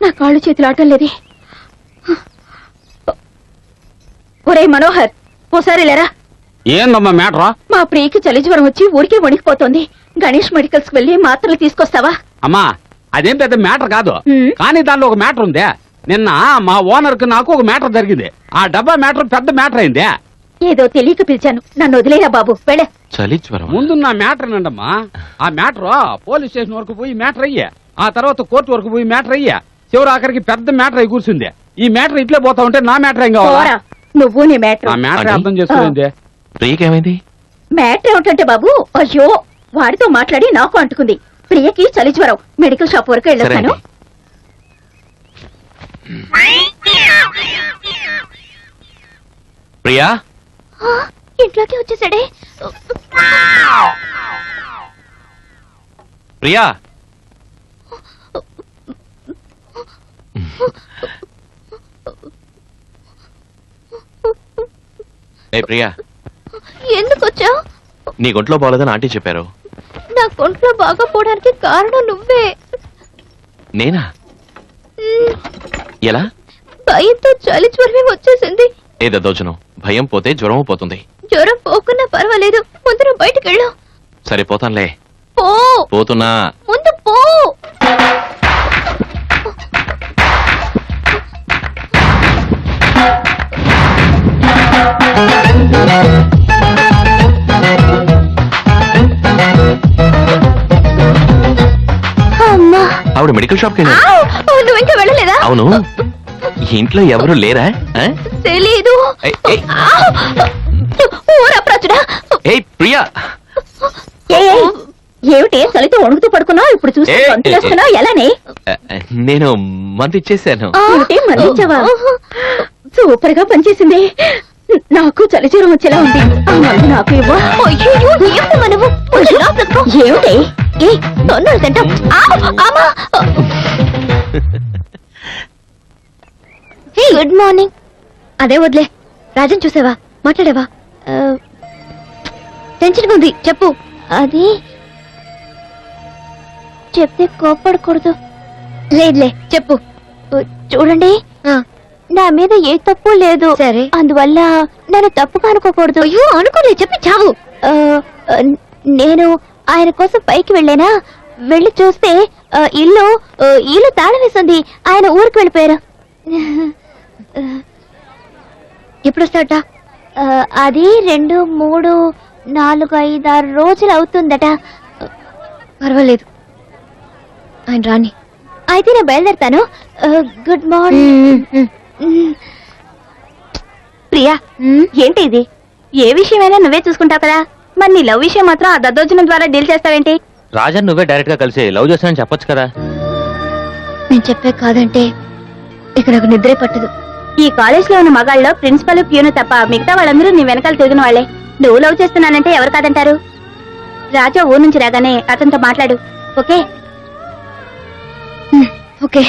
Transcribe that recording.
నా కాళ్ళు చేతులు ఆటం లేదే. ఒరే మనోహర్, ఓసారి లేరా. ఏందమ్మా మ్యాటరా? మా ప్రియకి చలి జ్వరం వచ్చి ఊరికే వణికిపోతోంది. గణేష్ మెడికల్స్ కి వెళ్లి మాత్రలు తీసుకొస్తావా? అమ్మా అదేం పెద్ద మ్యాటర్ కాదు, కానీ దానిలో ఒక మ్యాటర్ ఉందే. నిన్న మా ఓనర్ కి నాకు ఒక మ్యాటర్ జరిగింది. ఆ డబ్బా మ్యాటర్ పెద్ద మ్యాటర్ అయిందే. ఏదో తెలియక పిలిచాను, నన్ను వదిలేరా బాబు. వెళ్ళే. చలి జ్వరం ముందు నా మ్యాటర్ నండమ్మా. ఆ మ్యాటర్ పోలీస్ స్టేషన్ వరకు పోయి మ్యాటర్ అయ్యా, ఆ తర్వాత కోర్టు వరకు పోయి మ్యాటర్ అయ్యా, చివరి ఆఖరికి పెద్ద మ్యాటర్ అయి కూర్చుంది. ఈ మ్యాటర్ ఇట్లే పోతా ఉంటే నా మ్యాటర్ ఏం కావాలా? నువ్వు నీ మ్యాటర్. ఆ మ్యాటర్ అర్థం చేసుకోండి. ప్రియకేమైంది? మ్యాటర్ ఏమిటంటే బాబు, అయ్యో వాడితో మాట్లాడి నాకు అంటుకుంది. ప్రియకి చలి జ్వరం, మెడికల్ షాప్ వరకు వెళ్ళొస్తాను. ప్రియా ఇంట్లోకి వచ్చేసాడే. ప్రియా ఏ ప్రియా, ఎందుకు వచ్చావు? నీ ఒంట్లో బాగోలేదని ఆంటీ చెప్పారు. నా ఒంట్లో బాగా పోవడానికి కారణం నువ్వే. నేనా? ఎలా? భయంతో చలి జ్వరమే వచ్చేసింది. ఏదో దోచనం, భయం పోతే జ్వరం పోతుంది. జ్వరం పోకున్నా పర్వాలేదు, ముందు నువ్వు బయటికి వెళ్ళు. సరే పోతానులే. పో. పోతున్నా. ముందు పో. అమ్మా, ఆవిడ మెడికల్ షాప్ కి నువ్వు ఇంకా వెళ్ళలేదా? అవును, ఇంట్లో ఎవరు లేరా? తెలీదు. ప్రియా ఏమిటి చలితో వణుకుతూ పడుకున్నావు? ఇప్పుడు చూస్తే గంతులేస్తున్నావు ఎలానే? నేను మందు ఇచ్చేసాను. మందించావా? సూపర్ గా పనిచేసింది. నాకు చలి జ్వరం వచ్చేలా ఉంది. ఆ మందు నాకు ఇవ్వు. ఏమిటి తొన్నులు తింటాం? Good morning. అదే వదిలే. రాజన్ చూసావా? మాట్లాడావా? టెన్షన్ ఉంది, చెప్పు. అది చెప్తే కోపడకూడదు. లేదులే, చెప్పు. చూడండి, నా మీద ఏ తప్పు లేదు. సరే, అందువల్ల నన్ను తప్పుగా అనుకోకూడదు. అయ్యో అనుకోలే, చెప్పి చావు. నేను ఆయన కోసం పైకి వెళ్ళానా, వెళ్ళి చూస్తే ఇల్లు తాళం వేసింది. ఆయన ఊరికి వెళ్ళిపోయారు. ఎప్పుడు వస్తాడట? అది 2, 3, 4, 5, 6 రోజులు అవుతుందట. పర్వాలేదు, ఆయన రాని. అయితే నేను బయలుదేరుతాను. Good morning. ప్రియా, ఏంటి ఇది? ఏ విషయమైనా నువ్వే చూసుకుంటావు కదా, మరి నీ లవ్ విషయం మాత్రం ఆ దద్దోజనం ద్వారా డీల్ చేస్తావేంటి? రాజన్ నువ్వే డైరెక్ట్ గా కలిసి లవ్ చేస్తానని చెప్పొచ్చు కదా. నేను చెప్పే కాదంటే ఇక నాకు నిద్రే పట్టదు. ఈ కాలేజ్ లో ఉన్న మగాళ్ళలో ప్రిన్సిపల్, ప్యూను తప్ప మిగతా వాళ్ళందరూ నీ వెనకాల తిరిగిన వాళ్లే. నువ్వు లవ్ చేస్తున్నానంటే ఎవరు కాదంటారు? రాజా ఊరు నుంచి రాగానే అతనితో మాట్లాడు. ఓకే? ఓకే.